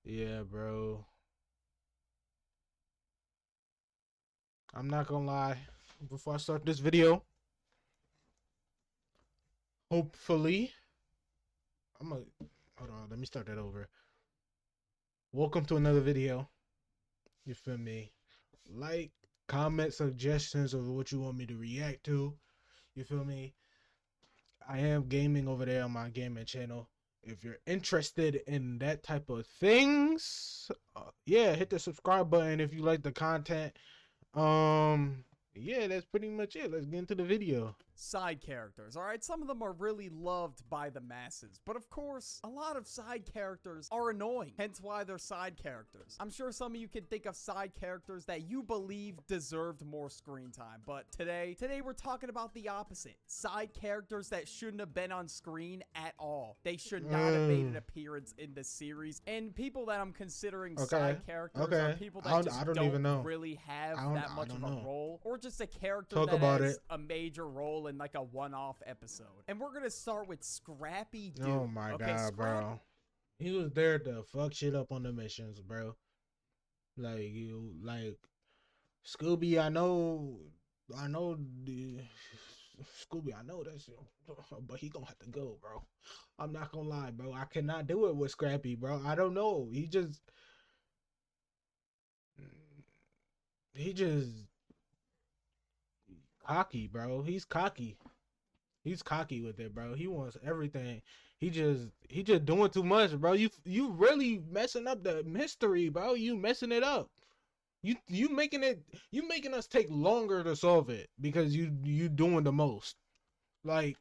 Yeah, bro. I'm not gonna lie. Before I start this video, hopefully, I'm gonna hold on. Let me start that over. Welcome to another video. You feel me? Like, comment, suggestions of what you want me to react to. You feel me? I am gaming over there on my gaming channel. If you're interested in that type of things, yeah, hit the subscribe button if you like the content. Um, yeah, that's pretty much it. Let's get into the video. Side characters, alright? Some of them are really loved by the masses, but of course, a lot of side characters are annoying, hence why they're side characters. I'm sure some of you can think of side characters that you believe deserved more screen time, but today we're talking about the opposite. Side characters that shouldn't have been on screen at all. They should not have made an appearance in the series, and people that I'm considering side characters are people that just don't even know. really have that much of a role, or just a character Talk that about has it. a major role in like a one-off episode. And we're gonna start with Scrappy Doo. Oh my god, bro. He was there to fuck shit up on the missions, bro. Like Scooby, I know the Scooby, I know that's but he gonna have to go, bro. I'm not gonna lie, bro. I cannot do it with Scrappy, bro. I don't know. He just cocky, bro. He's cocky. He's cocky with it, bro. He wants everything. He just doing too much, bro. You really messing up the mystery, bro. You messing it up. You making us take longer to solve it because you doing the most. Like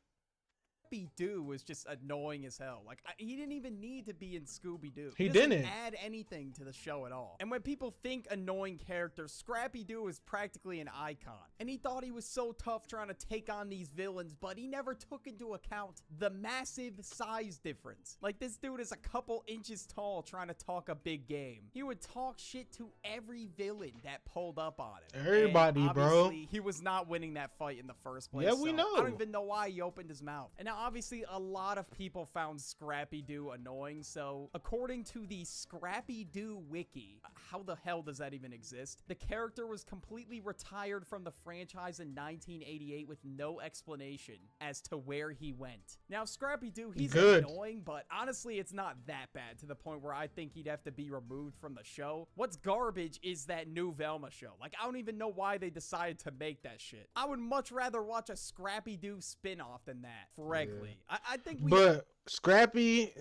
Scooby-Doo was just annoying as hell. Like, he didn't even need to be in Scooby-Doo. he doesn't didn't. add anything to the show at all. And when people think annoying characters, Scrappy-Doo is practically an icon. And he thought he was so tough trying to take on these villains, but he never took into account the massive size difference. Like, this dude is a couple inches tall trying to talk a big game. He would talk shit to every villain that pulled up on him. Everybody, and bro. He was not winning that fight in the first place. Yeah, we so know. I don't even know why he opened his mouth. And now, obviously, a lot of people found Scrappy-Doo annoying, so according to the Scrappy-Doo wiki, how the hell does that even exist? The character was completely retired from the franchise in 1988 with no explanation as to where he went. Now, Scrappy-Doo, he's annoying, but honestly, it's not that bad to the point where I think he'd have to be removed from the show. What's garbage is that new Velma show. Like, I don't even know why they decided to make that shit. I would much rather watch a Scrappy-Doo spin-off than that, frankly. Yeah. I think But Scrappy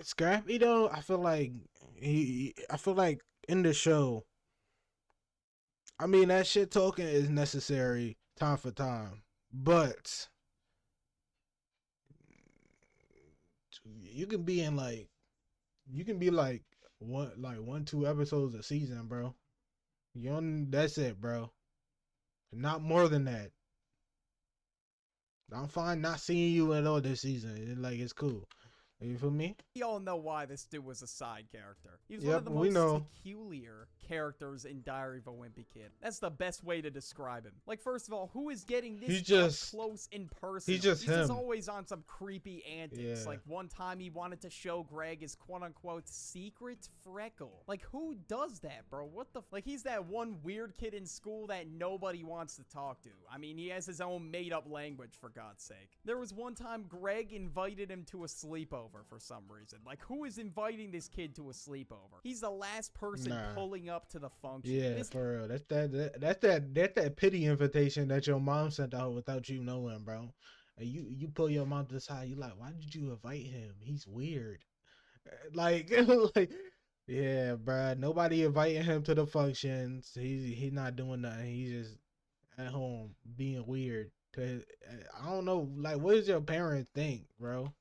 though, I feel like in the show, I mean that shit talking is necessary time for time, but you can be in like one, 2 episodes a season, bro. That's it, bro. Not more than that. I'm fine not seeing you at all this season. It's cool. You feel me? We all know why this dude was a side character. He was one of the most peculiar characters in Diary of a Wimpy Kid. That's the best way to describe him. Like, first of all, who is getting this up close in person? He's just always on some creepy antics. Yeah. Like, one time he wanted to show Greg his quote-unquote secret freckle. Like, who does that, bro? What the like, he's that one weird kid in school that nobody wants to talk to. I mean, he has his own made-up language, for God's sake. There was one time Greg invited him to a sleepover for some reason. Like, who is inviting this kid to a sleepover? He's the last person pulling up to the function. Yeah, for real. That's that pity invitation that your mom sent out without you knowing, bro. And you pull your mom to the side. You like, why did you invite him? He's weird. Like, like, yeah, bro. Nobody inviting him to the functions. He's not doing nothing. He's just at home being weird. I don't know. Like, what does your parents think, bro?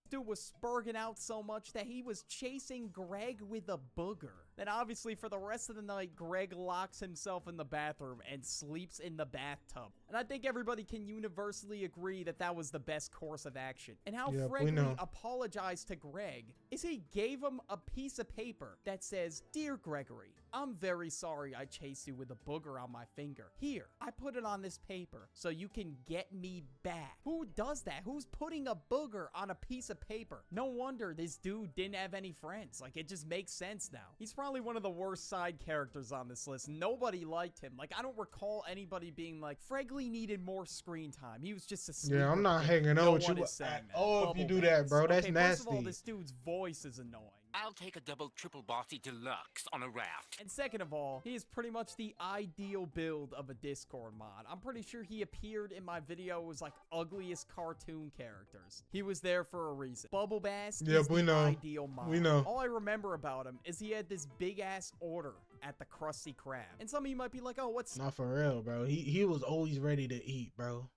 Dude was spurging out so much that he was chasing Greg with a booger. Then obviously for the rest of the night, Greg locks himself in the bathroom and sleeps in the bathtub. And I think everybody can universally agree that that was the best course of action. And how Yep, we Fregly know. apologized to Greg is he gave him a piece of paper that says, "Dear Gregory, I'm very sorry I chased you with a booger on my finger. Here, I put it on this paper so you can get me back." Who does that? Who's putting a booger on a piece of paper? No wonder this dude didn't have any friends. Like, it just makes sense now. He's probably one of the worst side characters on this list. Nobody liked him. Like, I don't recall anybody being like, Fregly needed more screen time. He was just a sleeper. Yeah, I'm not kid. hanging No out with one you is saying at that. all if you Bubble do that, Bass. bro. That's okay, First of all, nasty. this dude's voice is annoying. I'll take a double triple bossy deluxe on a raft. And second of all, he is pretty much the ideal build of a Discord mod. I'm pretty sure he appeared in my video as like ugliest cartoon characters. He was there for a reason. Bubble Bass Yep, is we the know. ideal mod. We know. All I remember about him is he had this big ass order at the Krusty Krab. And some of you might be like, oh, what's... Not for real, bro. He was always ready to eat, bro.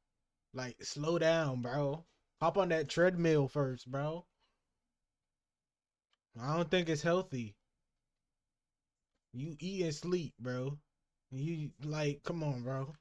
Like, slow down, bro. Hop on that treadmill first, bro. I don't think it's healthy. You eat and sleep, bro. You, like, come on, bro.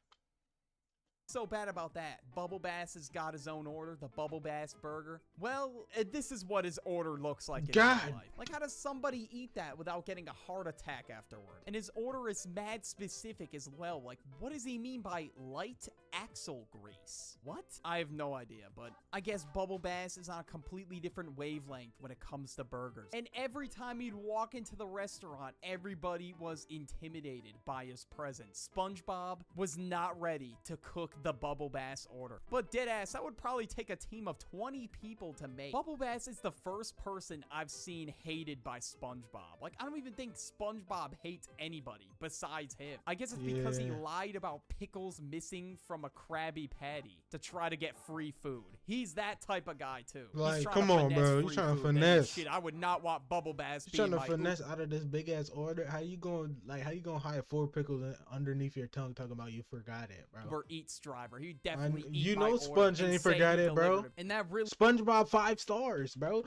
so bad about that? Bubble Bass has got his own order, the Bubble Bass Burger. Well, this is what his order looks like in real God. life. Like, how does somebody eat that without getting a heart attack afterward? And his order is mad specific as well. Like, what does he mean by light axle grease? What? I have no idea, but I guess Bubble Bass is on a completely different wavelength when it comes to burgers. And every time he'd walk into the restaurant, everybody was intimidated by his presence. SpongeBob was not ready to cook the Bubble Bass order. But deadass, that would probably take a team of 20 people to make. Bubble Bass is the first person I've seen hated by SpongeBob. Like, I don't even think SpongeBob hates anybody besides him. I guess it's because he Yeah. lied about pickles missing from a Krabby Patty to try to get free food. He's that type of guy too. He's Like, trying come to on, finesse bro. You free trying to food. Then finesse. Shit, I would not want Bubble Bass You being trying to my finesse out of this big ass order? How you going to hide 4 pickles underneath your tongue talking about you forgot it, bro? Uber Eats driver. He definitely eat you my know order Sponge and ain't say he forgot it, bro. delivered it. And that really SpongeBob 5 stars, bro.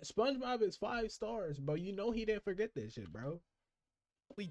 SpongeBob is 5 stars, bro. You know he didn't forget that shit, bro.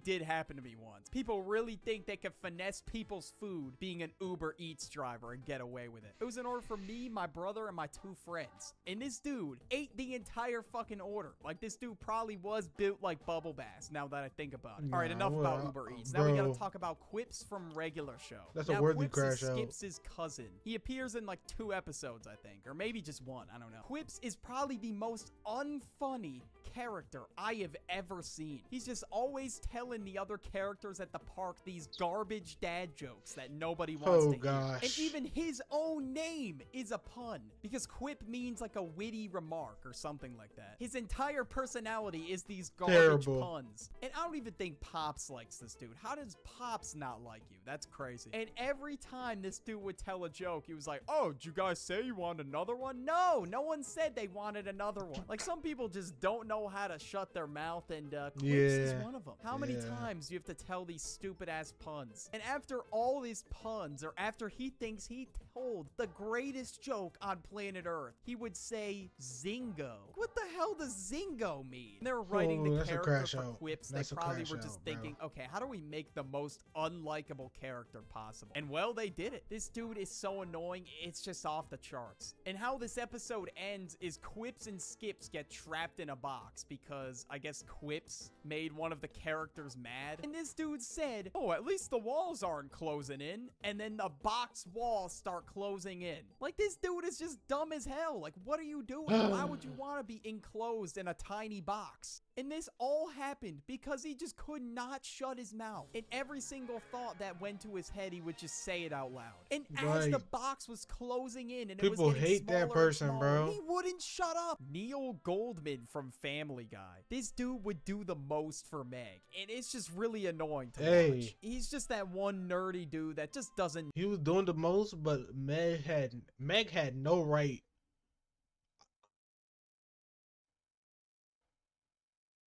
did happen to me once. People really think they can finesse people's food being an Uber Eats driver and get away with it. It was an order for me, my brother, and my 2 friends. And this dude ate the entire fucking order. Like, this dude probably was built like Bubble Bass, now that I think about it. All right, Nah, enough about well, Uber Eats. Now we gotta bro. talk about Quips from regular show. That's a now, worthy Quips is crash out. Skips' cousin. He appears in like 2 episodes, I think. Or maybe just 1, I don't know. Quips is probably the most unfunny character I have ever seen. He's just always telling the other characters at the park these garbage dad jokes that nobody wants Oh, to hear. And gosh. even his own name is a pun, because quip means like a witty remark or something like that. His entire personality is these garbage Terrible. puns. And I don't even think Pops likes this dude. How does Pops not like you? That's crazy. And every time this dude would tell a joke, he was like, oh, did you guys say you want another one? No, no one said they wanted another one. Like, some people just don't know how to shut their mouth, and Quips is Yeah. one of them. How many Yeah. times do you have to tell these stupid ass puns? And after all these puns, or after he thinks he told the greatest joke on planet Earth, he would say Zingo. What the hell does Zingo mean? And they were writing Oh, the that's a character crash for out. Quips. That's They a probably crash were just out, bro. thinking, okay, how do we make the most unlikable character possible? And well, they did it. This dude is so annoying, it's just off the charts. And how this episode ends is Quips and Skips get trapped in a box because I guess Quips made one of the characters mad. And this dude said, oh, at least the walls aren't closing in. And then the box walls start closing in. Like, this dude is just dumb as hell. Like, what are you doing? Why would you want to be enclosed in a tiny box? And this all happened because he just could not shut his mouth. And every single thought that went to his head, he would just say it out loud. And as the Like, box was closing in and it was people getting hate that smaller and person, smaller, bro. he wouldn't shut up. Neil Goldman from Family Guy. This dude would do the most for Meg. And it's just really annoying to Hey. watch. He's just that one nerdy dude that just doesn't... He was doing the most, but Meg had no right.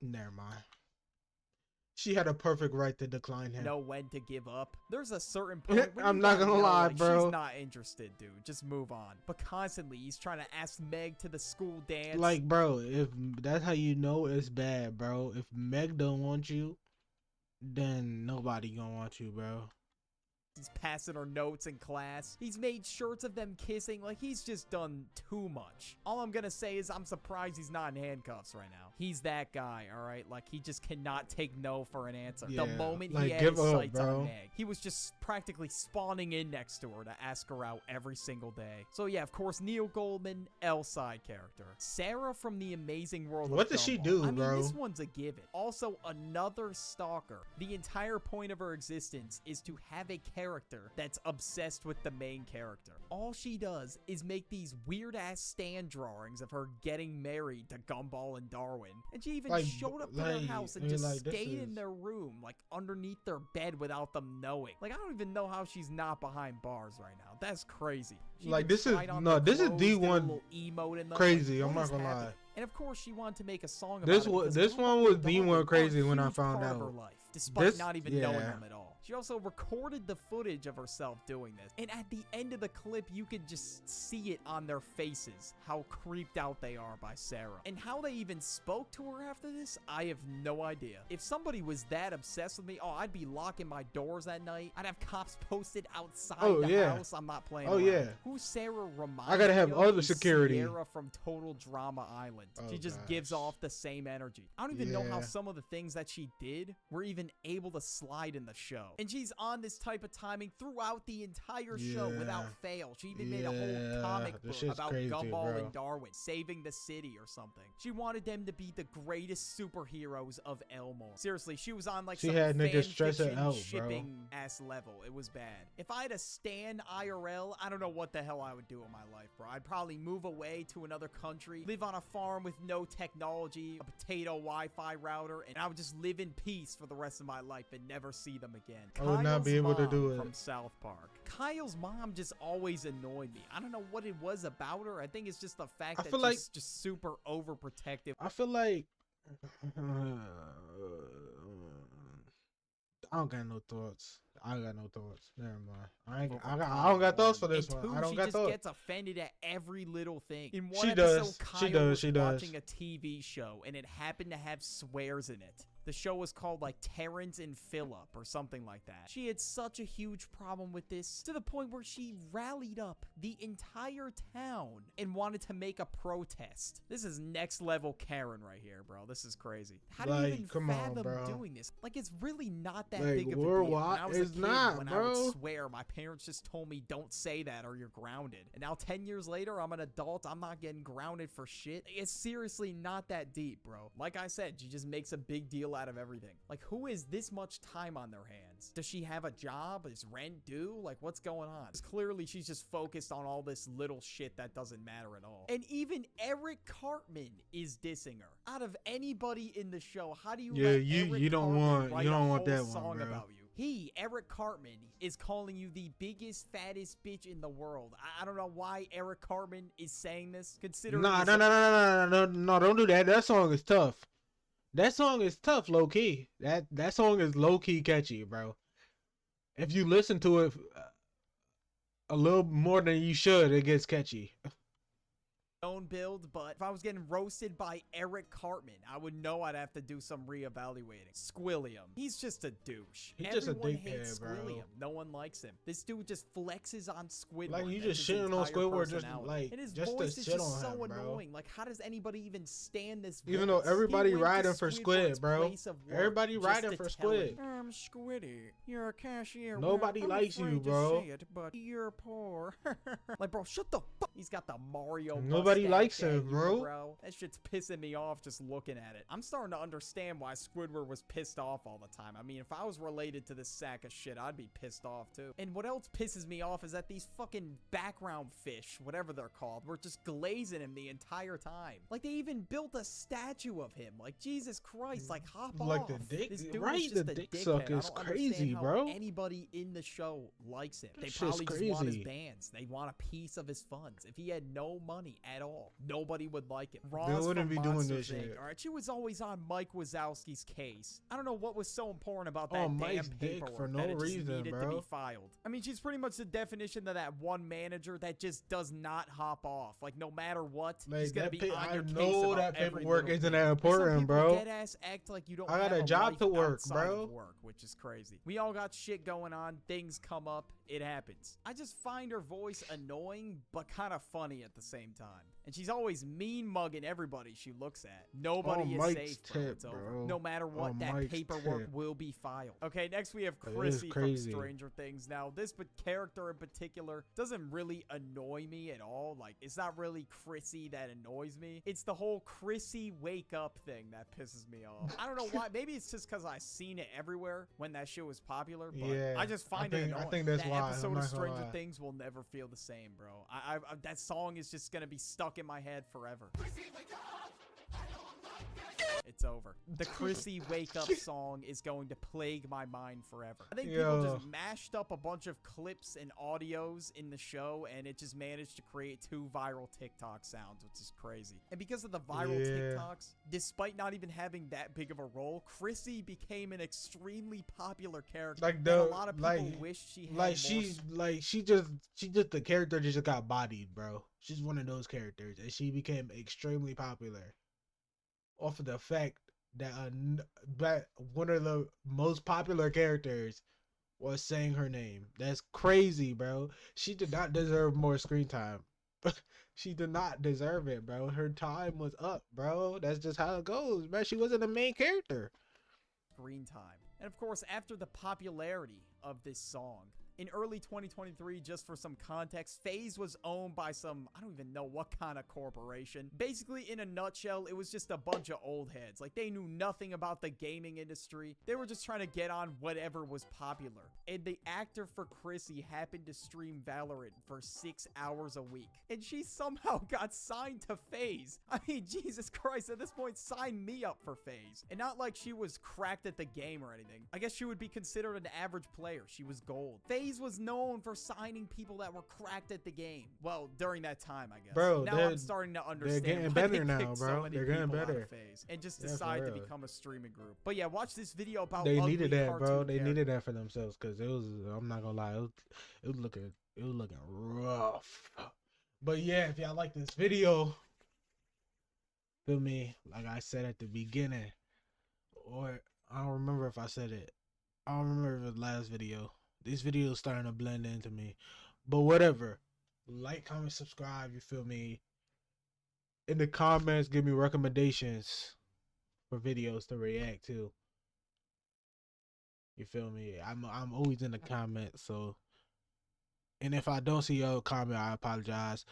Never mind. She had a perfect right to decline him. know when to give up. There's a certain point when I'm you not gotta gonna know, lie, like, bro. she's not interested, dude. Just move on. But constantly, he's trying to ask Meg to the school dance. Like, bro, if that's how you know it's bad, bro. If Meg don't want you, then nobody gonna want you, bro. He's passing her notes in class. He's made shirts of them kissing. Like, he's just done too much. All I'm gonna say is I'm surprised he's not in handcuffs right now. He's that guy, all right? Like, he just cannot take no for an answer. Yeah, The moment like, he had give his up, sights bro. on Meg, he was just practically spawning in next to her to ask her out every single day. So yeah, of course, Neil Goldman, L side character. Sarah from The Amazing World of What does she Gumball. do, I mean, bro? this one's a given. Also, another stalker. The entire point of her existence is to have a character that's obsessed with the main character. All she does is make these weird-ass stand drawings of her getting married to Gumball and Darwin. And she even Like, showed up to their like, house and I mean, just like, this stayed in is- their room, like underneath their bed without them knowing. Like, I don't even know how she's not behind bars right now. That's crazy. She Like, even this is- tried on no, their this is clothes, did a D1 little emote in them. crazy, Like, I'm what not is gonna happening? lie. And of course, she wanted to make a song about This it. was- because this Gumball one was and D1 Darwin are a crazy when I huge found part of out. her life, despite This- not even knowing yeah. them at all. She also recorded the footage of herself doing this. And at the end of the clip, you could just see it on their faces, how creeped out they are by Sarah. And how they even spoke to her after this, I have no idea. If somebody was that obsessed with me, oh, I'd be locking my doors at night. I'd have cops posted outside Oh, the yeah. house. I'm not playing Oh, around. yeah. Who Sarah reminds I gotta have me of other is security. Sierra from Total Drama Island. Oh, She just gosh. gives off the same energy. I don't even know how Yeah. some of the things that she did were even able to slide in the show. And she's on this type of timing throughout the entire show without Yeah. fail. She even made a whole Yeah, comic this book shit's about crazy, Gumball bro. and Darwin saving the city or something. She wanted them to be the greatest superheroes of Elmore. Seriously, she was on like She some had niggas fan stressing fiction out, bro. shipping ass level. It was bad. If I had a stan IRL, I don't know what the hell I would do in my life, bro. I'd probably move away to another country, live on a farm with no technology, a potato Wi-Fi router, and I would just live in peace for the rest of my life and never see them again. I would not be Kyle's able to do mom it. from South Park. Kyle's mom just always annoyed me. I don't know what it was about her. I think it's just the fact I that feel she's like- just super overprotective. I feel like I don't got no thoughts. I got no thoughts. Never mind. I don't got thoughts for this And one. two, I don't she got just thoughts. gets offended at every little thing. In one She episode, does. Kyle She does. was She does. watching a TV show, and it happened to have swears in it. The show was called like Terrence and Phillip or something like that. She had such a huge problem with this to the point where she rallied up the entire town and wanted to make a protest. This is next level Karen right here, bro. This is crazy. How do you Like, even come on, fathom bro. doing this? Like, it's really not that Like, big of a we're deal. When wa- I was a it's kid, not, when I bro. would swear, my parents just told me don't say that or you're grounded. And now 10 years later, I'm an adult. I'm not getting grounded for shit. It's seriously not that deep, bro. Like I said, she just makes a big deal out of everything. Like, who is this much time on their hands? Does she have a job? Is rent due? Like, what's going on? 'Cause clearly she's just focused on all this little shit that doesn't matter at all. And even Eric Cartman is dissing her. Out of anybody in the show, how do you Yeah, let you- Eric you don't Cartman want- write you don't a want whole that one, song bro. about you? He, Eric Cartman, is calling you the biggest, fattest bitch in the world. I don't know why Eric Cartman is saying this, considering Nah, it's no, a- no, no, no, no, no, no, don't do that. That song is tough. That song is tough, low key. That song is low key catchy, bro. If you listen to it a little more than you should, it gets catchy. own build, but if I was getting roasted by Eric Cartman, I would know I'd have to do some reevaluating. Squilliam. He's just a douche. He's just a Everyone dickhead, hates bro. Squilliam. No one likes him. This dude just flexes on Squidward. Like, you That's just his shitting on entire Squidward just, personality. like, and his just to voice is shit just on so him, bro. annoying. Like, how does anybody even stand this Even though voice? He everybody went to riding for Squid, Squidward's bro. place of work Everybody just riding to for tell him, Squid. Squiddy, you're a cashier. Nobody Well, I'm likes you, afraid to bro. say it, but you're poor. Like, bro, shut the fuck. He's got the Mario. Nobody mustache likes him, at you, bro. That shit's pissing me off just looking at it. I'm starting to understand why Squidward was pissed off all the time. I mean, if I was related to this sack of shit, I'd be pissed off too. And what else pisses me off is that these fucking background fish, whatever they're called, were just glazing him the entire time. Like, they even built a statue of him. Like, Jesus Christ, like, hop Like off. the dick- This dude right, is just the a dick dickhead. suck I is don't understand crazy, how bro. anybody in the show likes him. They That shit's probably just want his crazy. bands. They want a piece of his funds. If he had no money at at all. Nobody would like it. They Roz wouldn't from be doing Monsters, this Inc. shit. All right, she was always on Mike Wazowski's case. I don't know what was so important about that Oh, damn Mike's dick paperwork for no that it just reason, needed to bro. be filed. I mean, she's pretty much the definition of that one manager that just does not hop off. Like, no matter what, Like, he's gonna that be on I your case know about that every paperwork little isn't thing. that Like, some important, people bro. deadass act like you don't I got have a job life to work, outside bro. of work, which is crazy. We all got shit going on. Things come up. It happens. I just find her voice annoying, but kind of funny at the same time. And she's always mean mugging everybody she looks at. Nobody is Mike's safe, bro. tip, It's over. bro. No matter what, that Mike's paperwork tip. will be filed. Okay, next we have That is Chrissy from crazy. Stranger Things. Now, this character in particular doesn't really annoy me at all. Like, it's not really Chrissy that annoys me. It's the whole Chrissy wake up thing that pisses me off. I don't know why. Maybe it's just because I've seen it everywhere when that show was popular. But Yeah, I just find I it think- I annoying. think that's that why, I'm episode not of gonna Stranger lie. Things will never feel the same, bro. I that song is just gonna be stuck in my head forever. It's over. The Chrissy wake up song is going to plague my mind forever. I think people Yo. just mashed up a bunch of clips and audios in the show, and it just managed to create 2 viral TikTok sounds, which is crazy. And because of the viral Yeah. TikToks, despite not even having that big of a role, Chrissy became an extremely popular character. Like that a the lot of people like wish she had like more she just the character just got bodied, bro. She's one of those characters, and she became extremely popular off of the fact that that one of the most popular characters was saying her name. That's crazy, bro. She did not deserve more screen time. She did not deserve it, bro. Her time was up, bro. That's just how it goes, man. She wasn't the main character. screen time. And of course, after the popularity of this song, in early 2023, just for some context, FaZe was owned by some, I don't even know what kind of corporation. Basically, in a nutshell, it was just a bunch of old heads. Like, they knew nothing about the gaming industry. They were just trying to get on whatever was popular. And the actor for Chrissy happened to stream Valorant for 6 hours a week. And she somehow got signed to FaZe. I mean, Jesus Christ, at this point, sign me up for FaZe. And not like she was cracked at the game or anything. I guess she would be considered an average player. She was gold. FaZe was known for signing people that were cracked at the game. Well, during that time, I guess. Bro, now I'm starting to understand. getting why better they now, kicked so bro. many They're getting people out of better. FaZe and just Yeah, for decide to real. become a streaming group. But yeah, watch this video about They ugly needed that, bro. cartoon They characters. needed that for themselves because it was. I'm not gonna lie, it was looking rough. But yeah, if y'all like this video, feel me? Like I said at the beginning, or I don't remember if I said it. I don't remember if it was the last video. This video is starting to blend into me, but whatever. Like, comment, subscribe. You feel me? In the comments, give me recommendations for videos to react to. You feel me? I'm always in the comments, so, and if I don't see your comment, I apologize.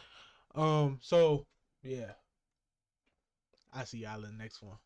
So yeah. I see y'all in the next one.